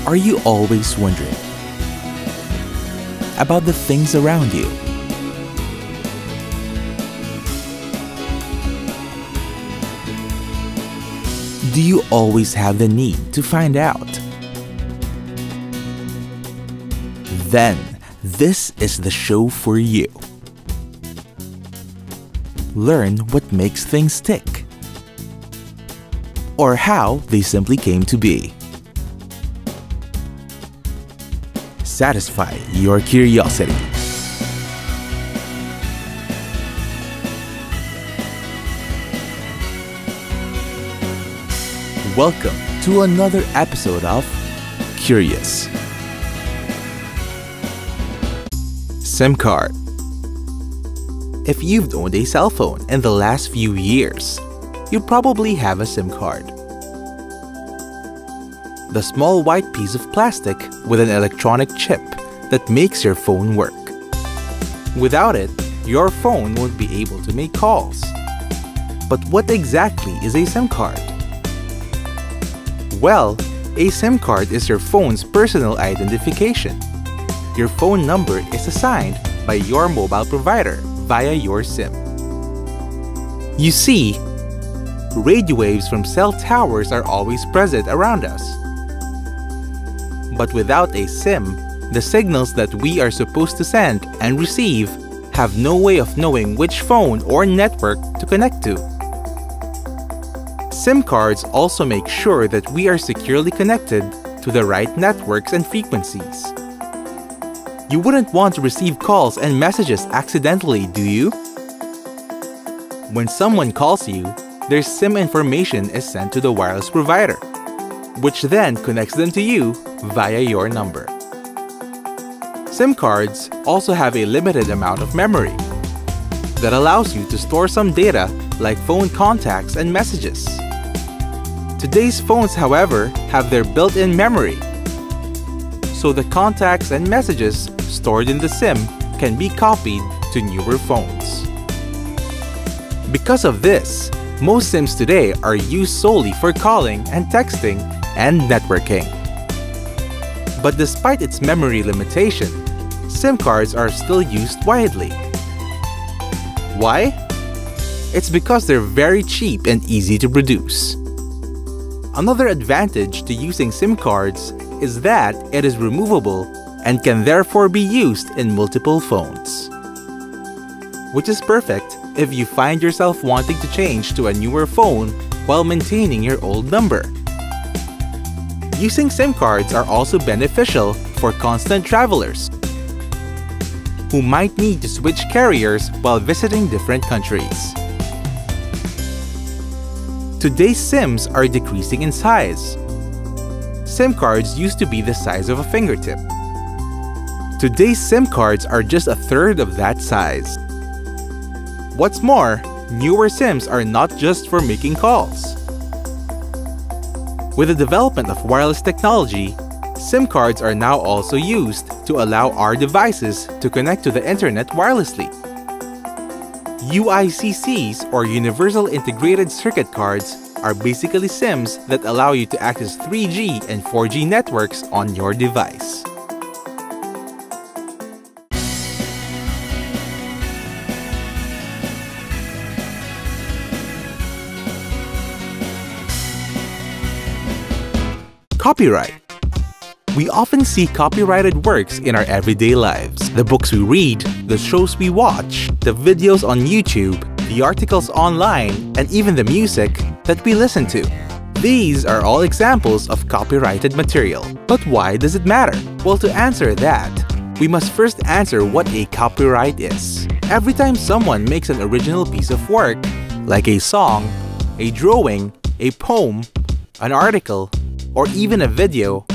Are you always wondering about the things around you? Do you always have the need to find out? Then, this is the show for you. Learn what makes things tick, or how they simply came to be. Satisfy your curiosity. Welcome to another episode of Curious. SIM card. If you've owned a cell phone in the last few years, you probably have a SIM card. The small white piece of plastic with an electronic chip that makes your phone work. Without it, your phone won't be able to make calls. But what exactly is a SIM card? Well, a SIM card is your phone's personal identification. Your phone number is assigned by your mobile provider via your SIM. You see, radio waves from cell towers are always present around us. But without a SIM, the signals that we are supposed to send and receive have no way of knowing which phone or network to connect to. SIM cards also make sure that we are securely connected to the right networks and frequencies. You wouldn't want to receive calls and messages accidentally, do you? When someone calls you, their SIM information is sent to the wireless provider, which then connects them to you via your number. SIM cards also have a limited amount of memory that allows you to store some data like phone contacts and messages. Today's phones, however, have their built-in memory, so the contacts and messages stored in the SIM can be copied to newer phones. Because of this, most SIMs today are used solely for calling and texting and networking. But despite its memory limitation, SIM cards are still used widely. Why? It's because they're very cheap and easy to produce. Another advantage to using SIM cards is that it is removable and can therefore be used in multiple phones. Which is perfect if you find yourself wanting to change to a newer phone while maintaining your old number. Using SIM cards are also beneficial for constant travelers who might need to switch carriers while visiting different countries. Today's SIMs are decreasing in size. SIM cards used to be the size of a fingertip. Today's SIM cards are just a third of that size. What's more, newer SIMs are not just for making calls. With the development of wireless technology, SIM cards are now also used to allow our devices to connect to the internet wirelessly. UICCs, or Universal Integrated Circuit Cards, are basically SIMs that allow you to access 3G and 4G networks on your device. Copyright. We often see copyrighted works in our everyday lives. The books we read, the shows we watch, the videos on YouTube, the articles online, and even the music that we listen to. These are all examples of copyrighted material. But why does it matter? Well, to answer that, we must first answer what a copyright is. Every time someone makes an original piece of work, like a song, a drawing, a poem, an article, or even a video,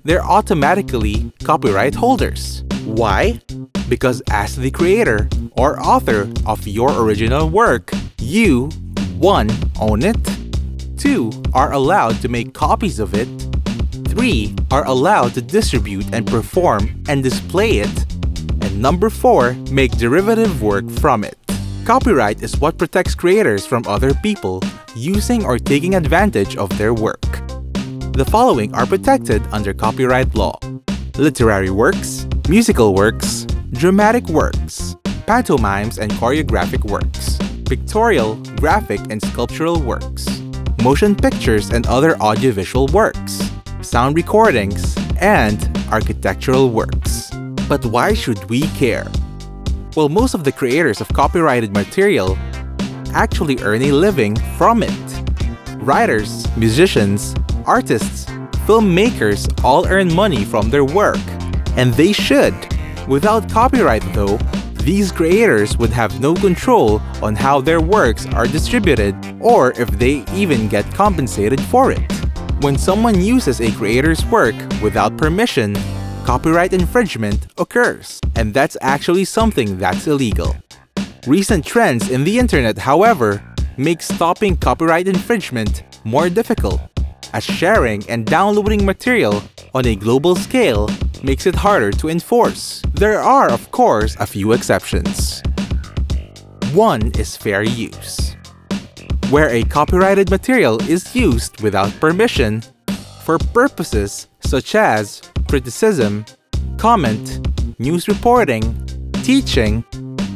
they're automatically copyright holders. Why? Because as the creator or author of your original work, you 1. Own it, 2. Are allowed to make copies of it, 3. Are allowed to distribute and perform and display it, and number 4. Make derivative work from it. Copyright is what protects creators from other people using or taking advantage of their work. The following are protected under copyright law: literary works, musical works, dramatic works, pantomimes and choreographic works, pictorial, graphic and sculptural works, motion pictures and other audiovisual works, sound recordings, and architectural works. But why should we care? Well, most of the creators of copyrighted material actually earn a living from it. Writers, musicians, artists, filmmakers all earn money from their work, and they should. Without copyright though, these creators would have no control on how their works are distributed or if they even get compensated for it. When someone uses a creator's work without permission, copyright infringement occurs, and that's actually something that's illegal. Recent trends in the internet, however, make stopping copyright infringement more difficult, as sharing and downloading material on a global scale makes it harder to enforce. There are, of course, a few exceptions. One is fair use, where a copyrighted material is used without permission for purposes such as criticism, comment, news reporting, teaching,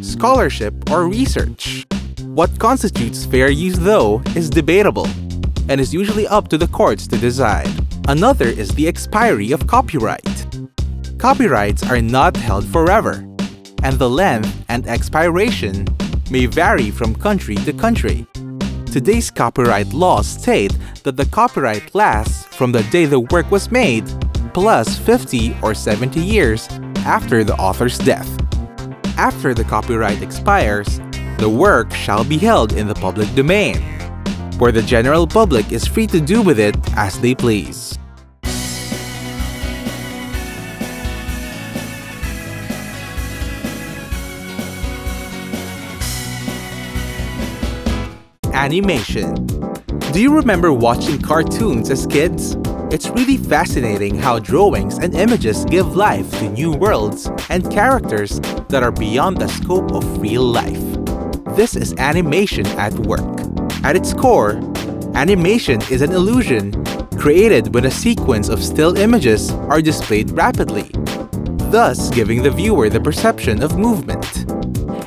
scholarship, or research. What constitutes fair use, though, is debatable and is usually up to the courts to decide. Another is the expiry of copyright. Copyrights are not held forever, and the length and expiration may vary from country to country. Today's copyright laws state that the copyright lasts from the day the work was made, plus 50 or 70 years after the author's death. After the copyright expires, the work shall be held in the public domain, where the general public is free to do with it as they please. Animation. Do you remember watching cartoons as kids? It's really fascinating how drawings and images give life to new worlds and characters that are beyond the scope of real life. This is animation at work. At its core, animation is an illusion created when a sequence of still images are displayed rapidly, thus giving the viewer the perception of movement.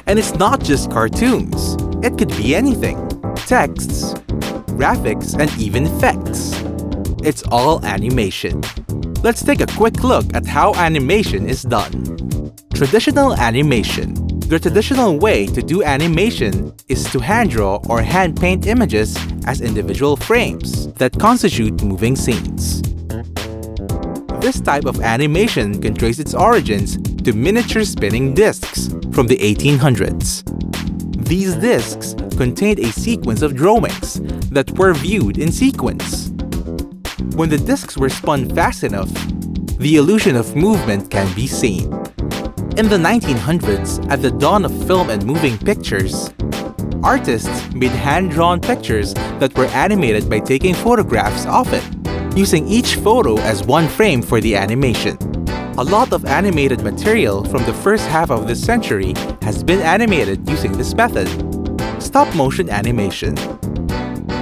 And it's not just cartoons. It could be anything: texts, graphics, and even effects. It's all animation. Let's take a quick look at how animation is done. Traditional animation. The traditional way to do animation is to hand draw or hand paint images as individual frames that constitute moving scenes. This type of animation can trace its origins to miniature spinning discs from the 1800s. These discs contained a sequence of drawings that were viewed in sequence. When the discs were spun fast enough, the illusion of movement can be seen. In the 1900s, at the dawn of film and moving pictures, artists made hand-drawn pictures that were animated by taking photographs of it, using each photo as one frame for the animation. A lot of animated material from the first half of this century has been animated using this method: stop-motion animation.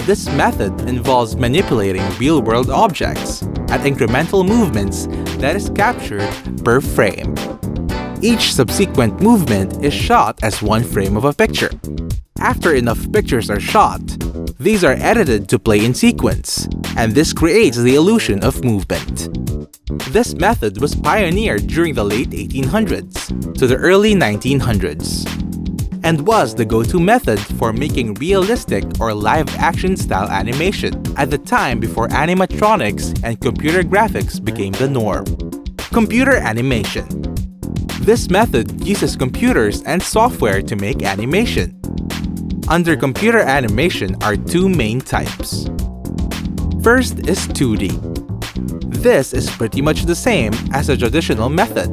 This method involves manipulating real-world objects at incremental movements that is captured per frame. Each subsequent movement is shot as one frame of a picture. After enough pictures are shot, these are edited to play in sequence, and this creates the illusion of movement. This method was pioneered during the late 1800s to the early 1900s, and was the go-to method for making realistic or live-action style animation at the time before animatronics and computer graphics became the norm. Computer animation. This method uses computers and software to make animation. Under computer animation are two main types. First is 2D. This is pretty much the same as the traditional method,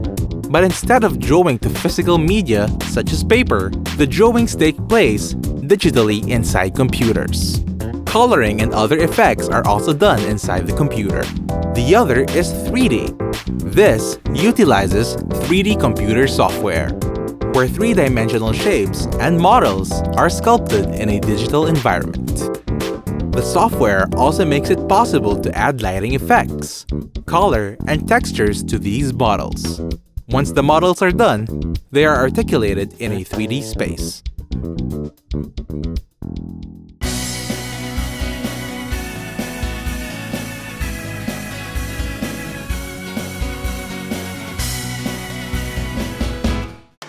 but instead of drawing to physical media such as paper, the drawings take place digitally inside computers. Coloring and other effects are also done inside the computer. The other is 3D. This utilizes 3D computer software, where three-dimensional shapes and models are sculpted in a digital environment. The software also makes it possible to add lighting effects, color, and textures to these models. Once the models are done, they are articulated in a 3D space.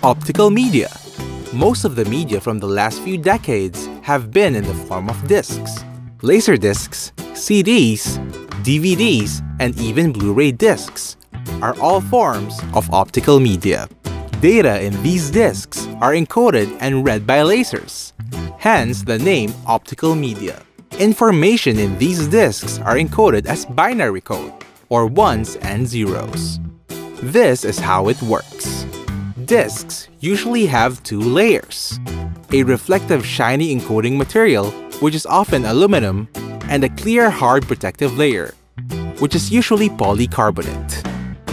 Optical media. Most of the media from the last few decades have been in the form of discs. Laserdiscs, CDs, DVDs, and even Blu-ray discs are all forms of optical media. Data in these discs are encoded and read by lasers, hence the name optical media. Information in these discs are encoded as binary code, or ones and zeros. This is how it works. Discs usually have two layers: a reflective shiny encoding material, which is often aluminum, and a clear hard protective layer, which is usually polycarbonate.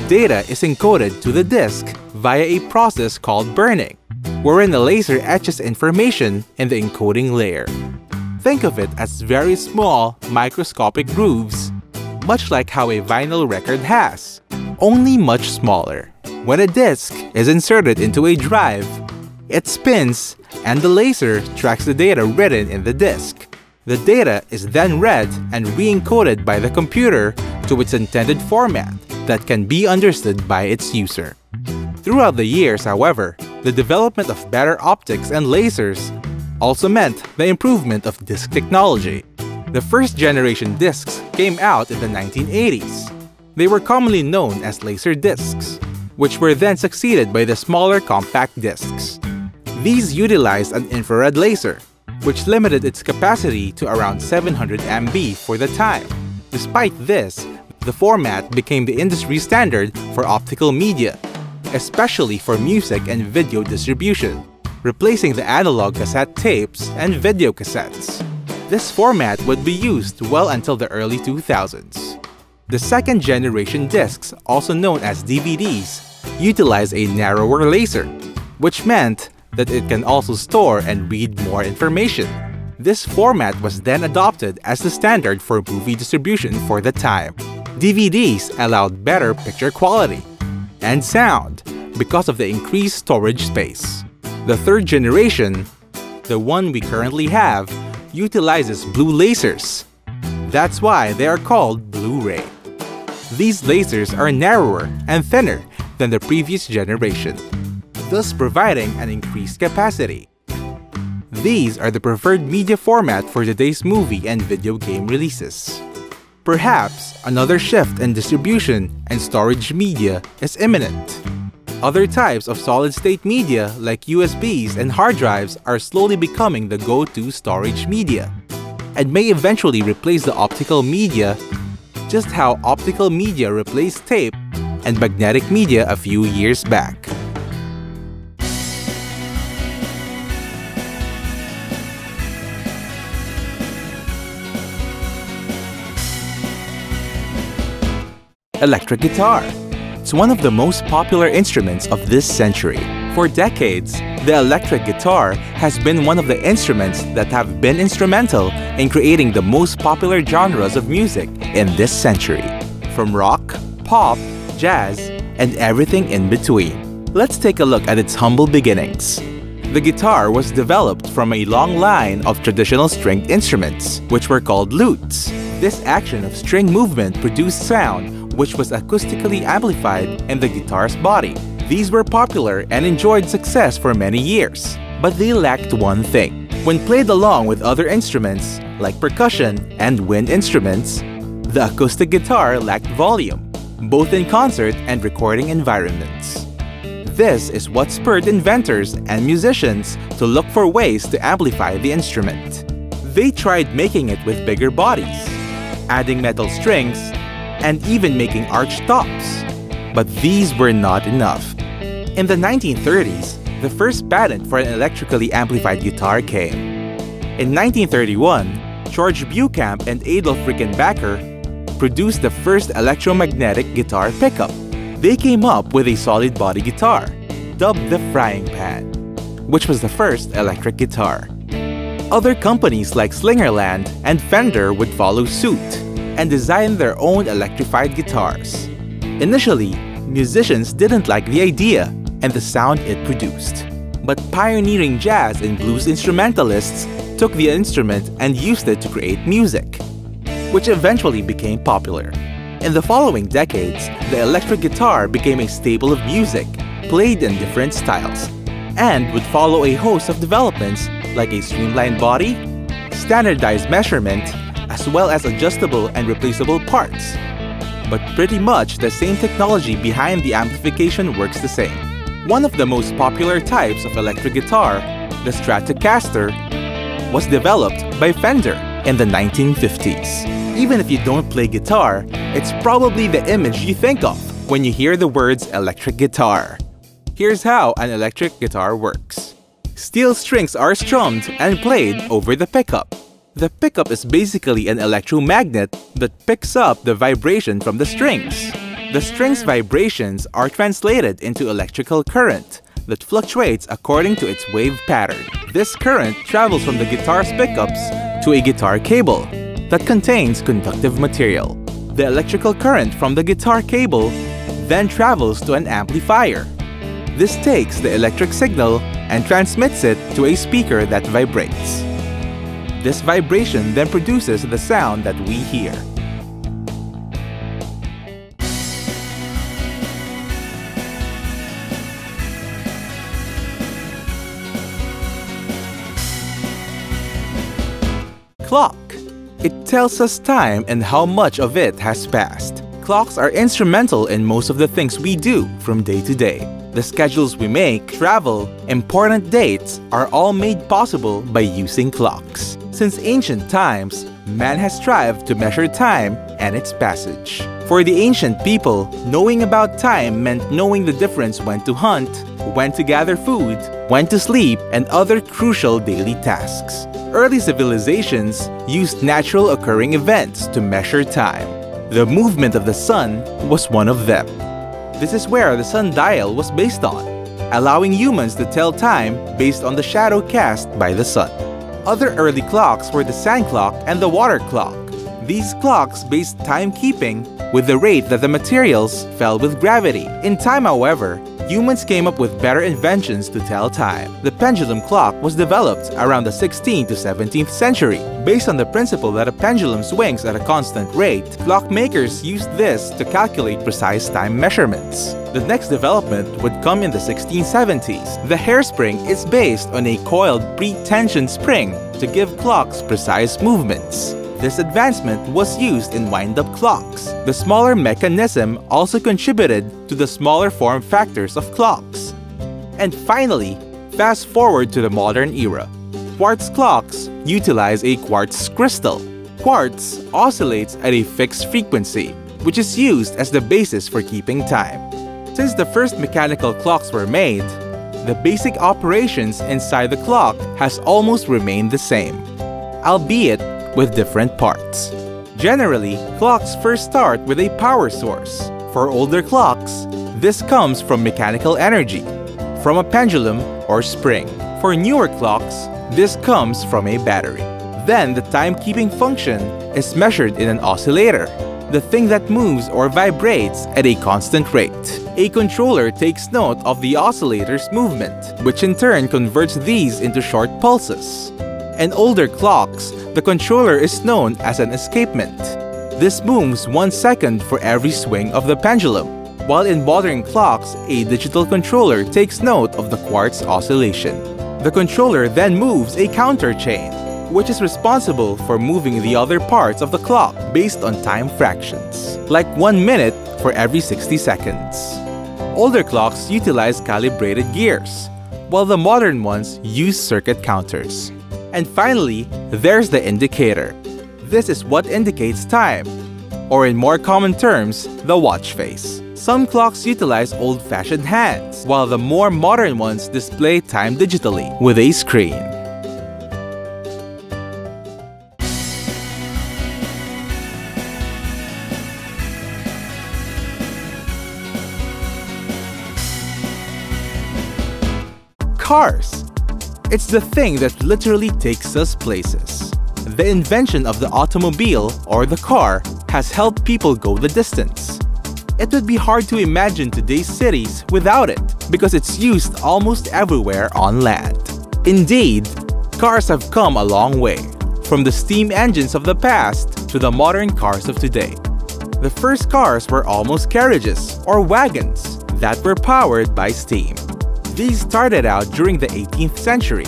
Data is encoded to the disc via a process called burning, wherein the laser etches information in the encoding layer. Think of it as very small, microscopic grooves, much like how a vinyl record has, only much smaller. When a disc is inserted into a drive, it spins and the laser tracks the data written in the disc. The data is then read and re-encoded by the computer to its intended format that can be understood by its user. Throughout the years, however, the development of better optics and lasers also meant the improvement of disc technology. The first generation discs came out in the 1980s. They were commonly known as laser discs, which were then succeeded by the smaller compact discs. These utilized an infrared laser, which limited its capacity to around 700 MB for the time. Despite this, the format became the industry standard for optical media, especially for music and video distribution, replacing the analog cassette tapes and video cassettes. This format would be used well until the early 2000s. The second generation discs, also known as DVDs, utilize a narrower laser, which meant that it can also store and read more information. This format was then adopted as the standard for movie distribution for the time. DVDs allowed better picture quality and sound because of the increased storage space. The third generation, the one we currently have, utilizes blue lasers. That's why they are called Blu-ray. These lasers are narrower and thinner than the previous generation, thus providing an increased capacity. These are the preferred media format for today's movie and video game releases. Perhaps another shift in distribution and storage media is imminent. Other types of solid-state media like USBs and hard drives are slowly becoming the go-to storage media, and may eventually replace the optical media, just how optical media replaced tape and magnetic media a few years back. Electric guitar. It's one of the most popular instruments of this century. For decades, the electric guitar has been one of the instruments that have been instrumental in creating the most popular genres of music in this century, from rock, pop, jazz, and everything in between. Let's take a look at its humble beginnings. The guitar was developed from a long line of traditional stringed instruments, which were called lutes. This action of string movement produced sound which was acoustically amplified in the guitar's body. These were popular and enjoyed success for many years, but they lacked one thing. When played along with other instruments, like percussion and wind instruments, the acoustic guitar lacked volume, both in concert and recording environments. This is what spurred inventors and musicians to look for ways to amplify the instrument. They tried making it with bigger bodies, adding metal strings, and even making arched tops. But these were not enough. In the 1930s, the first patent for an electrically amplified guitar came. In 1931, George Bucamp and Adolf Rickenbacker produced the first electromagnetic guitar pickup. They came up with a solid body guitar, dubbed the frying pan, which was the first electric guitar. Other companies like Slingerland and Fender would follow suit and design their own electrified guitars. Initially, musicians didn't like the idea and the sound it produced. But pioneering jazz and blues instrumentalists took the instrument and used it to create music, which eventually became popular. In the following decades, the electric guitar became a staple of music, played in different styles, and would follow a host of developments like a streamlined body, standardized measurement, as well as adjustable and replaceable parts. But pretty much the same technology behind the amplification works the same. One of the most popular types of electric guitar, the Stratocaster, was developed by Fender in the 1950s. Even if you don't play guitar, it's probably the image you think of when you hear the words electric guitar. Here's how an electric guitar works. Steel strings are strummed and played over the pickup. The pickup is basically an electromagnet that picks up the vibration from the strings. The strings' vibrations are translated into electrical current that fluctuates according to its wave pattern. This current travels from the guitar's pickups to a guitar cable that contains conductive material. The electrical current from the guitar cable then travels to an amplifier. This takes the electric signal and transmits it to a speaker that vibrates. This vibration then produces the sound that we hear. Clock. It tells us time and how much of it has passed. Clocks are instrumental in most of the things we do from day to day. The schedules we make, travel, important dates are all made possible by using clocks. Since ancient times, man has strived to measure time and its passage. For the ancient people, knowing about time meant knowing the difference when to hunt, when to gather food, when to sleep, and other crucial daily tasks. Early civilizations used natural occurring events to measure time. The movement of the sun was one of them. This is where the sundial was based on, allowing humans to tell time based on the shadow cast by the sun. Other early clocks were the sand clock and the water clock. These clocks based timekeeping with the rate that the materials fell with gravity. In time, however, humans came up with better inventions to tell time. The pendulum clock was developed around the 16th to 17th century. Based on the principle that a pendulum swings at a constant rate, clockmakers used this to calculate precise time measurements. The next development would come in the 1670s. The hairspring is based on a coiled pre-tension spring to give clocks precise movements. This advancement was used in wind-up clocks. The smaller mechanism also contributed to the smaller form factors of clocks. And finally, fast forward to the modern era. Quartz clocks utilize a quartz crystal. Quartz oscillates at a fixed frequency, which is used as the basis for keeping time. Since the first mechanical clocks were made, the basic operations inside the clock has almost remained the same, albeit with different parts. Generally, clocks first start with a power source. For older clocks, this comes from mechanical energy, from a pendulum or spring. For newer clocks, this comes from a battery. Then the timekeeping function is measured in an oscillator, the thing that moves or vibrates at a constant rate. A controller takes note of the oscillator's movement, which in turn converts these into short pulses. In older clocks, the controller is known as an escapement. This moves 1 second for every swing of the pendulum, while in modern clocks, a digital controller takes note of the quartz oscillation. The controller then moves a counter chain, which is responsible for moving the other parts of the clock based on time fractions, like 1 minute for every 60 seconds. Older clocks utilize calibrated gears, while the modern ones use circuit counters. And finally, there's the indicator. This is what indicates time, or in more common terms, the watch face. Some clocks utilize old-fashioned hands, while the more modern ones display time digitally with a screen. Cars. It's the thing that literally takes us places. The invention of the automobile, or the car, has helped people go the distance. It would be hard to imagine today's cities without it because it's used almost everywhere on land. Indeed, cars have come a long way, from the steam engines of the past to the modern cars of today. The first cars were almost carriages or wagons that were powered by steam. These started out during the 18th century.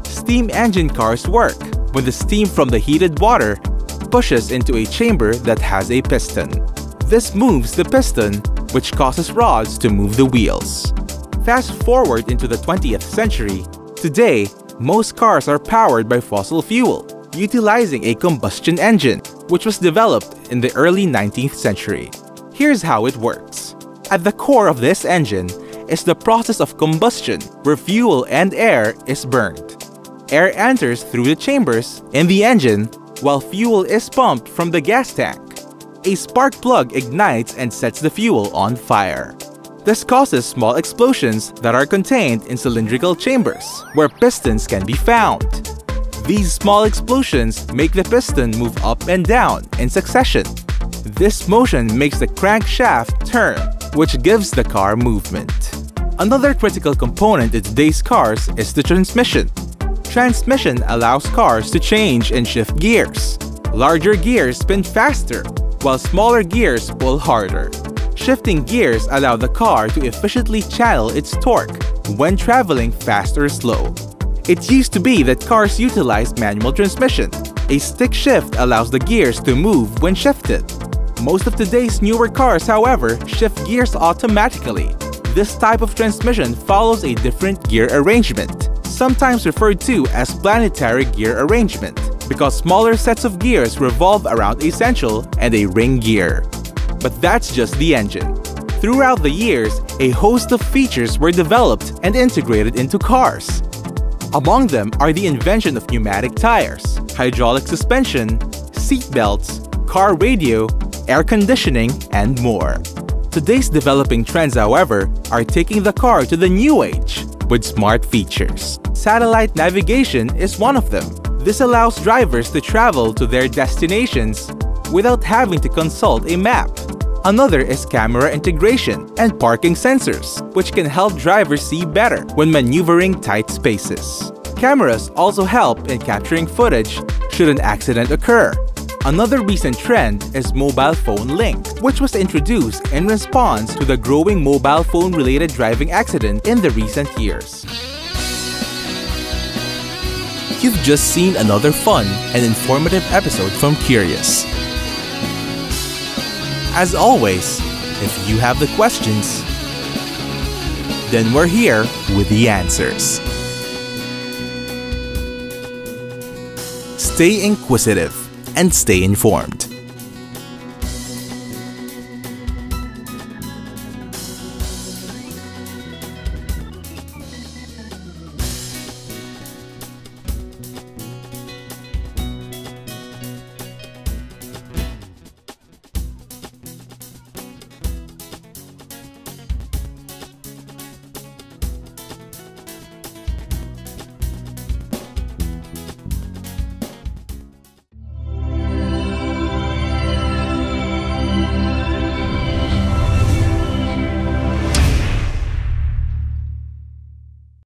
Steam engine cars work when the steam from the heated water pushes into a chamber that has a piston. This moves the piston, which causes rods to move the wheels. Fast forward into the 20th century, today, most cars are powered by fossil fuel, utilizing a combustion engine, which was developed in the early 19th century. Here's how it works. At the core of this engine is the process of combustion, where fuel and air is burned. Air enters through the chambers in the engine, while fuel is pumped from the gas tank. A spark plug ignites and sets the fuel on fire. This causes small explosions that are contained in cylindrical chambers, where pistons can be found. These small explosions make the piston move up and down in succession. This motion makes the crankshaft turn, which gives the car movement. Another critical component in today's cars is the transmission. Transmission allows cars to change and shift gears. Larger gears spin faster, while smaller gears pull harder. Shifting gears allow the car to efficiently channel its torque when traveling fast or slow. It used to be that cars utilized manual transmission. A stick shift allows the gears to move when shifted. Most of today's newer cars, however, shift gears automatically. This type of transmission follows a different gear arrangement, sometimes referred to as planetary gear arrangement, because smaller sets of gears revolve around a central and a ring gear. But that's just the engine. Throughout the years, a host of features were developed and integrated into cars. Among them are the invention of pneumatic tires, hydraulic suspension, seat belts, car radio, air conditioning, and more. Today's developing trends, however, are taking the car to the new age with smart features. Satellite navigation is one of them. This allows drivers to travel to their destinations without having to consult a map. Another is camera integration and parking sensors, which can help drivers see better when maneuvering tight spaces. Cameras also help in capturing footage should an accident occur. Another recent trend is mobile phone link, which was introduced in response to the growing mobile phone-related driving accident in the recent years. You've just seen another fun and informative episode from Curious. As always, if you have the questions, then we're here with the answers. Stay inquisitive and stay informed.